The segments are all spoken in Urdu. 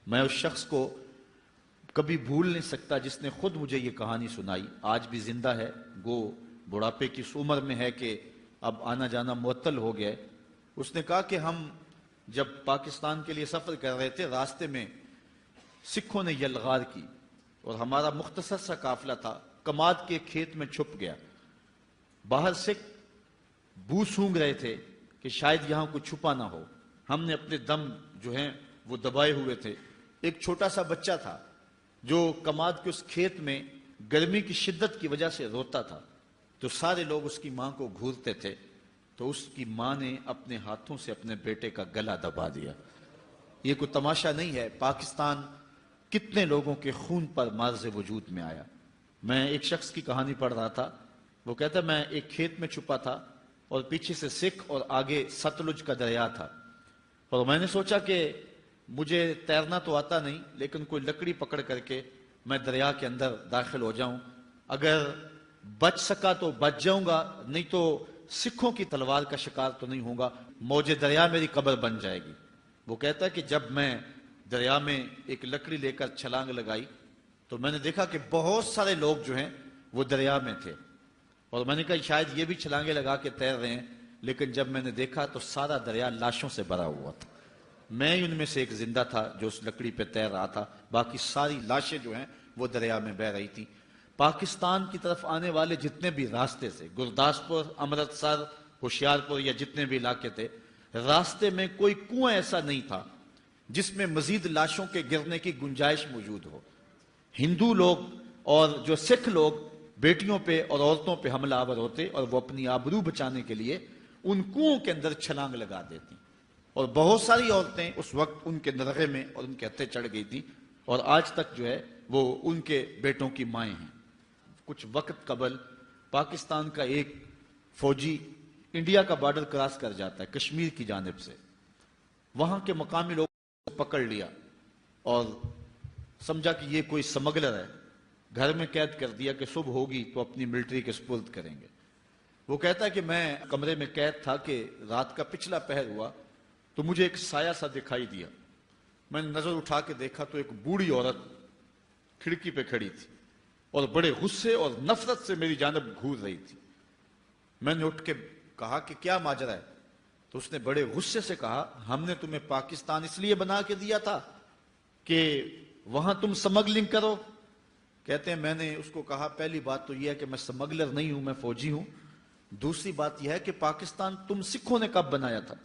میں اس شخص کو کبھی بھول نہیں سکتا جس نے خود مجھے یہ کہانی سنائی، آج بھی زندہ ہے، گو بڑھاپے کی اس عمر میں ہے کہ اب آنا جانا معطل ہو گیا ہے۔ اس نے کہا کہ ہم جب پاکستان کے لیے سفر کر رہے تھے، راستے میں سکھوں نے یلغار کی اور ہمارا مختصر سا قافلہ تھا، کماد کے کھیت میں چھپ گیا۔ باہر سکھ بو سونگ رہے تھے کہ شاید یہاں کوئی چھپا نہ ہو۔ ہم نے اپنے دم جو ہیں وہ دبائے ہوئے تھے۔ ایک چھوٹا سا بچہ تھا جو کماد کے اس کھیت میں گرمی کی شدت کی وجہ سے روتا تھا، تو سارے لوگ اس کی ماں کو گھورتے تھے، تو اس کی ماں نے اپنے ہاتھوں سے اپنے بیٹے کا گلا دبا دیا۔ یہ کوئی تماشا نہیں ہے، پاکستان کتنے لوگوں کے خون پر مارز وجود میں آیا۔ میں ایک شخص کی کہانی پڑھ رہا تھا، وہ کہتا ہے میں ایک کھیت میں چھپا تھا اور پیچھے سے سکھ اور آگے ستلج کا دریا تھا، اور میں نے سوچا کہ مجھے تیرنا تو آتا نہیں، لیکن کوئی لکڑی پکڑ کر کے میں دریا کے اندر داخل ہو جاؤں، اگر بچ سکا تو بچ جاؤں گا، نہیں تو سکھوں کی تلوار کا شکار تو نہیں ہوں گا، موج دریا میری قبر بن جائے گی۔ وہ کہتا ہے کہ جب میں دریا میں ایک لکڑی لے کر چھلانگ لگائی تو میں نے دیکھا کہ بہت سارے لوگ جو ہیں وہ دریا میں تھے، اور میں نے کہا شاید یہ بھی چھلانگیں لگا کے تیر رہے ہیں، لیکن جب میں نے دیکھا تو سارا دریا لاشوں سے بھرا ہوا تھا۔ میں ان میں سے ایک زندہ تھا جو اس لکڑی پہ تیر رہا تھا، باقی ساری لاشیں جو ہیں وہ دریا میں بہہ رہی تھی۔ پاکستان کی طرف آنے والے جتنے بھی راستے سے، گرداسپور، امرتسر، ہوشیارپور یا جتنے بھی علاقے تھے، راستے میں کوئی کنواں ایسا نہیں تھا جس میں مزید لاشوں کے گرنے کی گنجائش موجود ہو۔ ہندو لوگ اور جو سکھ لوگ بیٹیوں پہ اور عورتوں پہ حملہ آور ہوتے اور وہ اپنی آبرو بچانے کے لیے ان کنوؤں کے اندر چھلانگ لگا دیتی، اور بہت ساری عورتیں اس وقت ان کے نرغے میں اور ان کے ہتھے چڑھ گئی تھی، اور آج تک جو ہے وہ ان کے بیٹوں کی مائیں ہیں۔ کچھ وقت قبل پاکستان کا ایک فوجی انڈیا کا بارڈر کراس کر جاتا ہے کشمیر کی جانب سے، وہاں کے مقامی لوگوں کو پکڑ لیا اور سمجھا کہ یہ کوئی سمگلر ہے، گھر میں قید کر دیا کہ صبح ہوگی تو اپنی ملٹری کے سپرد کریں گے۔ وہ کہتا ہے کہ میں کمرے میں قید تھا کہ رات کا پچھلا پہر ہوا تو مجھے ایک سایہ سا دکھائی دیا، میں نے نظر اٹھا کے دیکھا تو ایک بوڑھی عورت کھڑکی پہ کھڑی تھی اور بڑے غصے اور نفرت سے میری جانب گھور رہی تھی۔ میں نے اٹھ کے کہا کہ کیا ماجرا ہے؟ تو اس نے بڑے غصے سے کہا ہم نے تمہیں پاکستان اس لیے بنا کے دیا تھا کہ وہاں تم سمگلنگ کرو۔ کہتے ہیں میں نے اس کو کہا پہلی بات تو یہ ہے کہ میں سمگلر نہیں ہوں، میں فوجی ہوں، دوسری بات یہ ہے کہ پاکستان تم سکھوں نے کب بنایا تھا؟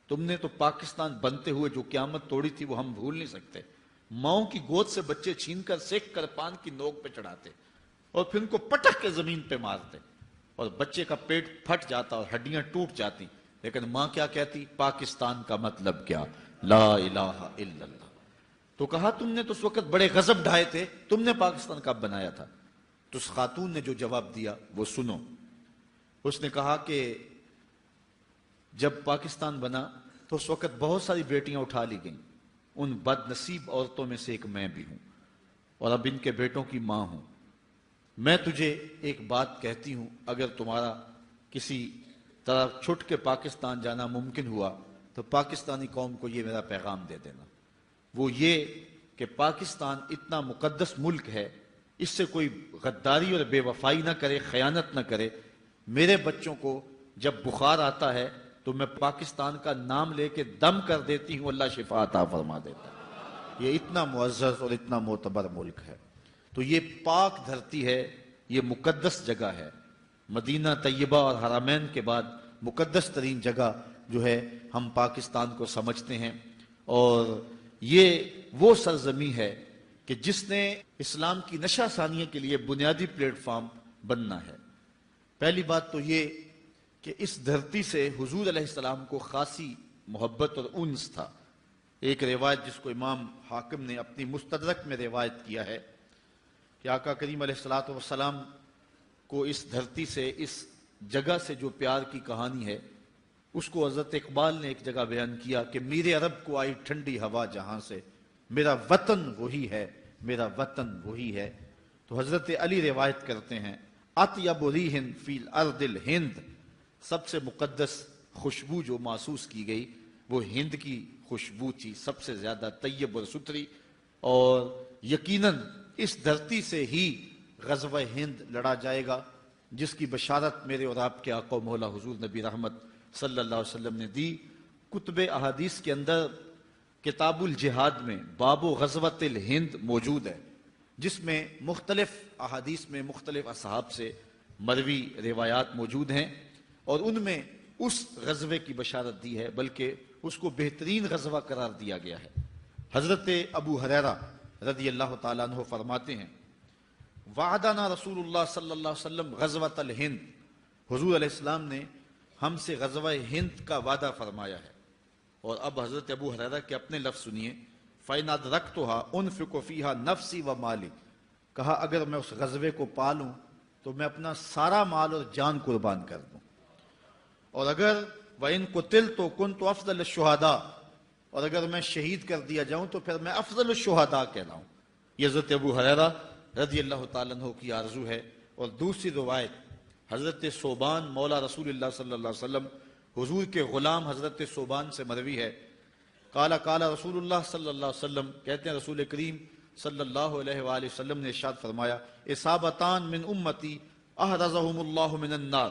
تم نے تو پاکستان بنتے ہوئے جو قیامت توڑی تھی وہ ہم بھول نہیں سکتے۔ ماؤں کی گود سے بچے چھین کر سیک کر پان کی نوک پہ چڑھاتے اور پھر ان کو پٹک کے زمین پہ مارتے اور بچے کا پیٹ پھٹ جاتا اور ہڈیاں ٹوٹ جاتی، لیکن ماں کیا کہتی؟ پاکستان کا مطلب کیا؟ لا الہ الا اللہ۔ تو کہا تم نے تو اس وقت بڑے غضب ڈھائے تھے، تم نے پاکستان کب بنایا تھا؟ تو اس خاتون نے جو جواب دیا وہ سنو۔ اس نے کہا کہ جب پاکستان بنا تو اس وقت بہت ساری بیٹیاں اٹھا لی گئیں، ان بد نصیب عورتوں میں سے ایک میں بھی ہوں، اور اب ان کے بیٹوں کی ماں ہوں۔ میں تجھے ایک بات کہتی ہوں، اگر تمہارا کسی طرح چھٹ کے پاکستان جانا ممکن ہوا تو پاکستانی قوم کو یہ میرا پیغام دے دینا، وہ یہ کہ پاکستان اتنا مقدس ملک ہے، اس سے کوئی غداری اور بے وفائی نہ کرے، خیانت نہ کرے۔ میرے بچوں کو جب بخار آتا ہے تو میں پاکستان کا نام لے کے دم کر دیتی ہوں، اللہ شفا عطا فرما دیتا ہے۔ یہ اتنا معزز اور اتنا معتبر ملک ہے، تو یہ پاک دھرتی ہے، یہ مقدس جگہ ہے۔ مدینہ طیبہ اور حرمین کے بعد مقدس ترین جگہ جو ہے ہم پاکستان کو سمجھتے ہیں، اور یہ وہ سرزمین ہے کہ جس نے اسلام کی نشہ ثانیہ کے لیے بنیادی پلیٹ فارم بننا ہے۔ پہلی بات تو یہ کہ اس دھرتی سے حضور علیہ السلام کو خاصی محبت اور انس تھا۔ ایک روایت جس کو امام حاکم نے اپنی مستدرک میں روایت کیا ہے کہ آقا کریم علیہ السلام کو اس دھرتی سے، اس جگہ سے جو پیار کی کہانی ہے، اس کو حضرت اقبال نے ایک جگہ بیان کیا کہ میرے عرب کو آئی ٹھنڈی ہوا جہاں سے، میرا وطن وہی ہے، میرا وطن وہی ہے۔ تو حضرت علی روایت کرتے ہیں اطیب ریح فی الارض الہند، سب سے مقدس خوشبو جو محسوس کی گئی وہ ہند کی خوشبو تھی، سب سے زیادہ طیب اور ستھری، اور یقیناً اس دھرتی سے ہی غزوہ ہند لڑا جائے گا، جس کی بشارت میرے اور آپ کے آقا و مولا حضور نبی رحمت صلی اللہ علیہ وسلم نے دی۔ کتب احادیث کے اندر کتاب الجہاد میں باب غزوۃ الہند موجود ہے، جس میں مختلف احادیث میں مختلف اصحاب سے مروی روایات موجود ہیں، اور ان میں اس غزوے کی بشارت دی ہے، بلکہ اس کو بہترین غزوہ قرار دیا گیا ہے۔ حضرت ابو ہریرہ رضی اللہ تعالیٰ عنہ فرماتے ہیں، وعدنا رسول اللہ صلی اللہ علیہ وسلم غزوۃ الہند، حضور علیہ السلام نے ہم سے غزوہ ہند کا وعدہ فرمایا ہے۔ اور اب حضرت ابو ہریرہ کے اپنے لفظ سنیے، فَإِنْ أَدْرَكْتُهَا أُنْفِقُ فِيهَا نَفْسِي وَمَالِي، کہا اگر میں اس غزوے کو پالوں تو میں اپنا سارا مال اور جان قربان کر دوں، اور اگر وَإِنْ قُتِلْتُ كُنْتُ أَفْضَلَ الشُّهَدَاء، اور اگر میں شہید کر دیا جاؤں تو پھر میں افضل الشہداء کہلاؤں۔ یہ حضرت ابو ہریرہ رضی اللہ تعالیٰ عنہ کی آرزو ہے۔ اور دوسری روایت حضرت ثوبان مولا رسول اللہ صلی اللہ علیہ وسلم، حضور کے غلام حضرت ثوبان سے مروی ہے، قال رسول اللہ صلی اللہ علیہ وسلم، کہتے ہیں رسول کریم صلی اللہ علیہ وآلہ وسلم نے ارشاد فرمایا، اصابتان من امتی احرزہم اللہ من النار،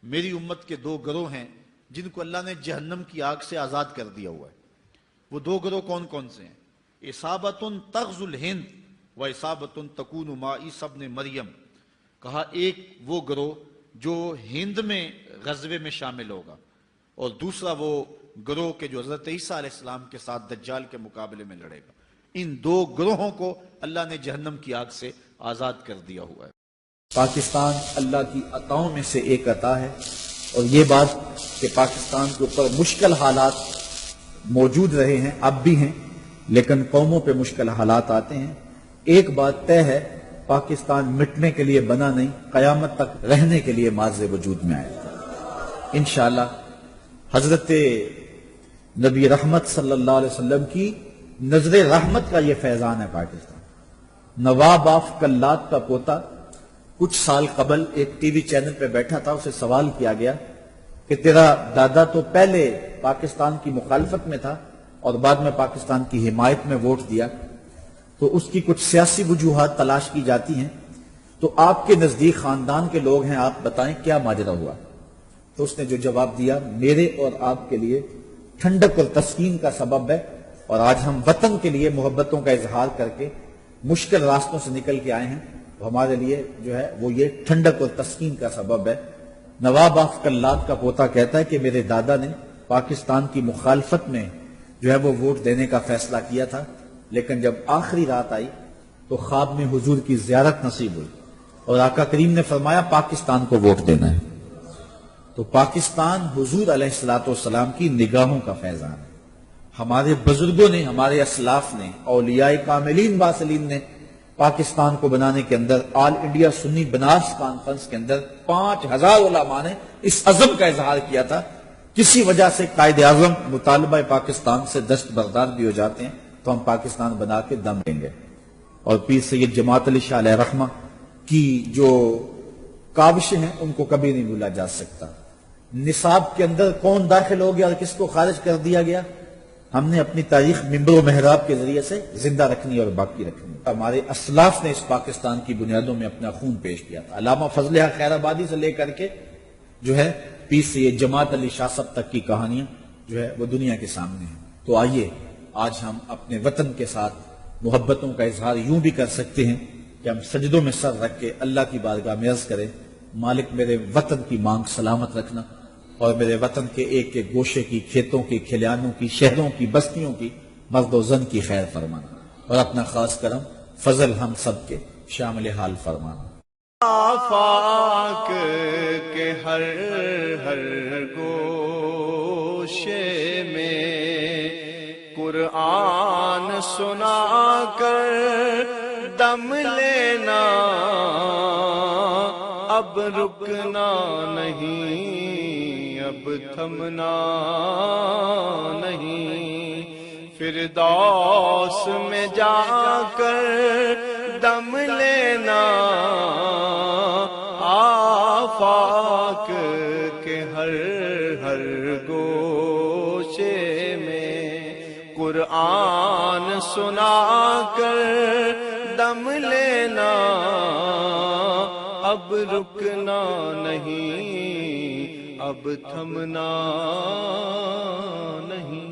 میری امت کے دو گروہ ہیں جن کو اللہ نے جہنم کی آگ سے آزاد کر دیا ہوا ہے۔ وہ دو گروہ کون کون سے ہیں؟ اصابت تغزو الہند و اصابت تکون مع عیسی ابن مریم، کہا ایک وہ گروہ جو ہند میں غزوے میں شامل ہوگا، اور دوسرا وہ گروہ کے جو حضرت عیسیٰ علیہ السلام کے ساتھ دجال کے مقابلے میں لڑے گا۔ ان دو گروہوں کو اللہ نے جہنم کی آگ سے آزاد کر دیا ہوا ہے۔ پاکستان اللہ کی عطاؤں میں سے ایک عطا ہے، اور یہ بات کہ پاکستان کے اوپر مشکل حالات موجود رہے ہیں، اب بھی ہیں، لیکن قوموں پہ مشکل حالات آتے ہیں۔ ایک بات طے ہے، پاکستان مٹنے کے لیے بنا نہیں، قیامت تک رہنے کے لیے ماض وجود میں آئے گا انشاءاللہ۔ حضرت نبی رحمت صلی اللہ علیہ وسلم کی نظر رحمت کا یہ فیضان ہے پاکستان۔ نواب آف کلات کا پوتا کچھ سال قبل ایک ٹی وی چینل پہ بیٹھا تھا، اسے سوال کیا گیا کہ تیرا دادا تو پہلے پاکستان کی مخالفت میں تھا اور بعد میں پاکستان کی حمایت میں ووٹ دیا، تو اس کی کچھ سیاسی وجوہات تلاش کی جاتی ہیں، تو آپ کے نزدیک خاندان کے لوگ ہیں، آپ بتائیں کیا ماجرا ہوا؟ تو اس نے جو جواب دیا، میرے اور آپ کے لیے ٹھنڈک اور تسکین کا سبب ہے، اور آج ہم وطن کے لیے محبتوں کا اظہار کر کے مشکل راستوں سے نکل کے آئے ہیں، تو ہمارے لیے جو ہے وہ یہ ٹھنڈک اور تسکین کا سبب ہے۔ نواب آف کلات کا پوتا کہتا ہے کہ میرے دادا نے پاکستان کی مخالفت میں جو ہے وہ ووٹ دینے کا فیصلہ کیا تھا، لیکن جب آخری رات آئی تو خواب میں حضور کی زیارت نصیب ہوئی، اور آقا کریم نے فرمایا پاکستان کو ووٹ دینا ہے۔ تو پاکستان حضور علیہ الصلوۃ والسلام کی نگاہوں کا فیضان ہے۔ ہمارے بزرگوں نے، ہمارے اسلاف نے، اولیاء کاملین واصلین نے پاکستان کو بنانے کے اندر، آل انڈیا سنی بنارس کانفرنس کے اندر 5000 علماء نے اس عزم کا اظہار کیا تھا۔ کسی وجہ سے قائد اعظم مطالبہ پاکستان سے دستبردار بھی ہو جاتے ہیں تو ہم پاکستان بنا کے دم دیں گے۔ اور پیر سید جماعت علی شاہ علیہ رحمہ کی جو کاوشیں ہیں ان کو کبھی نہیں بھولا جا سکتا۔ نصاب کے اندر کون داخل ہو گیا اور کس کو خارج کر دیا گیا، ہم نے اپنی تاریخ منبر و محراب کے ذریعے سے زندہ رکھنی اور باقی رکھنی۔ ہمارے اسلاف نے اس پاکستان کی بنیادوں میں اپنا خون پیش کیا تھا۔ علامہ فضل حق خیر آبادی سے لے کر کے جو ہے پیر سید جماعت علی شاہ صاحب تک کی کہانیاں جو ہے وہ دنیا کے سامنے ہیں۔ تو آئیے آج ہم اپنے وطن کے ساتھ محبتوں کا اظہار یوں بھی کر سکتے ہیں کہ ہم سجدوں میں سر رکھ کے اللہ کی بارگاہ میں عرض کریں، مالک میرے وطن کی مانگ سلامت رکھنا، اور میرے وطن کے ایک ایک گوشے کی، کھیتوں کی، کھلیانوں کی، شہروں کی، بستیوں کی، مرد و زن کی خیر فرمانا، اور اپنا خاص کرم فضل ہم سب کے شامل حال فرمانا۔ آفاق کے ہر ہر گوشے میں قرآن سنا کر دم لینا، اب رکنا نہیں، اب تھمنا نہیں، فردوس میں جا کر دم لینا، آفاق کے ہر ہر گوشے سنا کر دم لینا، اب رکنا نہیں، اب تھمنا نہیں۔